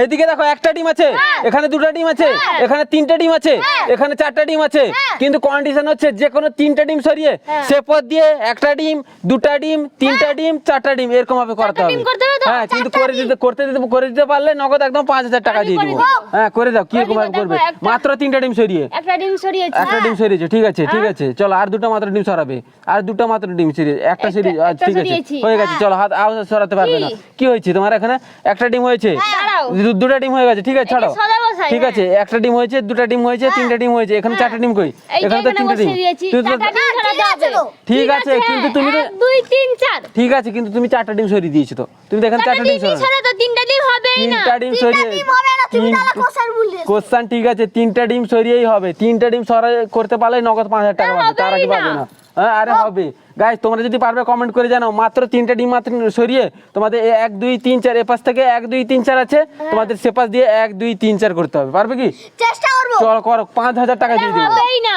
এদিকে দেখো একটা ডিম আছে, এখানে দুটো ডিম আছে, এখানে তিনটে ডিম আছে, এখানে চারটা ডিম আছে, কিন্তু কন্ডিশন হচ্ছে যে কোনো তিনটে ডিম সরিয়ে সে পথ দিয়ে একটা ডিম, দুটা ডিম, তিনটা ডিম, চারটা ডিম এরকম ভাবে করতে হবে। হ্যাঁ, কিন্তু করে দিতে পারলে নগদ একদম 5,000 টাকা দিয়ে দেবো। হ্যাঁ, করে দাও। কিরকম ভাবে করবে? মাত্র তিনটা ডিম সরিয়ে একটা ডিম সরিয়েছি। একটা ডিম সরিয়েছে, ঠিক আছে ঠিক আছে, চলো আর দুটো মাত্র ডিম সরাবে, আর দুটো মাত্র ডিম সরিয়ে একটা সরিয়ে, ঠিক আছে হয়ে গেছে, চলো হাত আও সরাতে পারবে না। কি হয়েছে তোমার? এখানে একটা ডিম হয়েছে, দুটো ডিম হয়ে গেছে, ঠিক আছে ছাড়ো, ঠিক আছে একটা ডিম হয়েছে, দুটো ডিম হয়েছে, তিনটা ডিম হয়েছে, এখানে চারটা ডিম কই? এখানে তো তিনটা ডিম, ঠিক আছে কিন্তু তুমি তো 2 3 4 ঠিক আছে কিন্তু তুমি চারটা ডিম সরিয়ে দিয়েছো, তো তুমি দেখেন চারটা ডিম সরানো, ছাড়া তো তিনটা ডিম হবেই না। তিনটা ডিম সরিয়ে কোশ্চেন, ঠিক আছে তিনটা ডিম সরিয়েই হবে, তিনটা ডিম সরাই করতে পারলে নগদ 5,000 টাকা পাবে, তার আগে পাবে না। হ্যাঁ আরে হবে গাইস, তোমরা যদি পারবে কমেন্ট করে জানাও। মাত্র তিনটা ডিম মাত্র সরিয়ে তোমাদের 1 2 3 4 এপাশ থেকে 1 2 3 4 আছে, তোমাদের সেপাশ দিয়ে 1 2 3 4 করতে হবে। পারবে কি? চেষ্টা করব। চলো করো, 5,000 টাকা দিয়ে দিবো।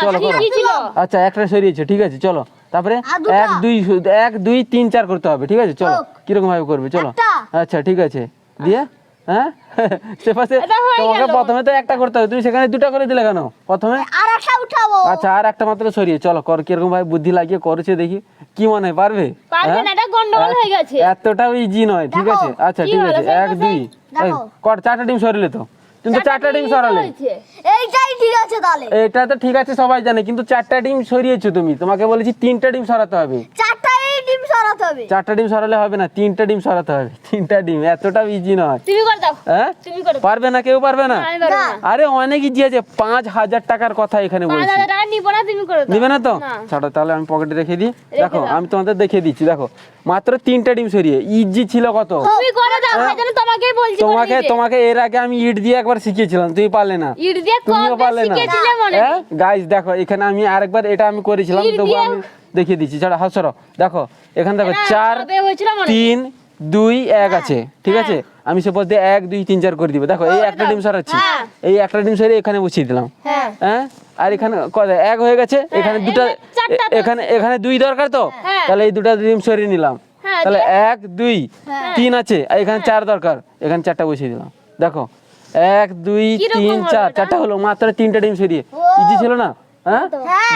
চলো করো। কি ছিল? আচ্ছা একটা সরিয়েছে, ঠিক আছে চলো, তারপরে 1 2 3 4 করতে হবে, ঠিক আছে চলো। কিরকম ভাবে করবে চলো? আচ্ছা ঠিক আছে দিয়ে, হ্যাঁ সেপাশে তোমাকে প্রথমে তো একটা করতে হবে, তুমি সেখানে দুটো করে দিলে কেন? প্রথমে আরেকটা উঠাবো। আচ্ছা আর একটা মাত্র সরিয়ে চলো, কর কিরকম ভাবে বুদ্ধি লাগিয়ে করেছে দেখি, কি মনে হয় পারবে? পারবে না, এটা গন্ডগোল হয়ে গেছে। এতটাও ইজি নয়, ঠিক আছে আচ্ছা ঠিক আছে 1 2 কর, চারটা ডিম সরিলে তো, কিন্তু চারটা ডিম সরালে, এইটাই ঠিক আছে তাহলে। এটা তো ঠিক আছে সবাই জানে, কিন্তু চারটা ডিম সরিয়েছো তুমি, তোমাকে বলেছি তিনটা ডিম সরাতে হবে। চারটাই ডিম সরাতে হবে। চারটা ডিম সরালে হবে না, তিনটা ডিম সরাতে হবে, তিনটা ডিম, এতটাও ইজি নয়। তুমি করে দাও, হ্যাঁ তুমি করে দাও। পারবে না, কেউ পারবে না। আমি পারবো না। আরে অনেক ইজি আছে, 5,000 টাকার কথা এখানে বলছি। 5,000 টাকা নিব না, তুমি করে দাও। নিবে না তো? না। ছাড়ো তাহলে আমি পকেটে রেখে দিই। দেখো দাও। আমি তোমাদের দেখিয়ে দিচ্ছি, দেখো মাত্র তিনটা ডিম সরিয়ে, ইজি ছিল কত। তুমি করে দাও, ভাই জানো তোমাকেই বলছি করে তোমাকে দিতে। তোমাকে এর আগে আমি ইট দিয়ে একবার শিখিয়েছিলাম, তুমি পারলে না। ইট দিয়ে তুমিও কবে পারলে না। শিখেছিলে মনে নেই? গাইস দেখো এখানে আমি আরেকবার এটা আমি করেছিলাম, ইট তবু দিয়ে- আমি দেখিয়ে দিচ্ছি। ছাড়ো হাত সরো, দেখো এখানে দেখো এটা 4 কবে হয়েছিল মনে নেই? 3 2 1 আছে, ঠিক আছে আমি সেপর দিয়ে 1 2 3 4 করে দিব। দেখো এই একটা ডিম সরাচ্ছি, এই একটা ডিম সরিয়ে এখানে বসিয়ে দিলাম। হ্যাঁ। হ্যাঁ আর এখানে কত? 1 হয়ে গেছে, এখানে দুটো, চারটা তো। এখানে 2 দরকার তো, হ্যাঁ। তাহলে এই দুটো ডিম সরিয়ে নিলাম। হ্যাঁ, তাহলে 1 2 3 আছে, আর এখানে 4 দরকার, এখানে 4টা বসিয়ে দিলাম। দেখো 1 2 কিরকম 3 হলো 4, এটা? 4টা হলো, মাত্র 3টা ডিম সরিয়ে, ইজি ছিল না? হ্যাঁ হ্যাঁ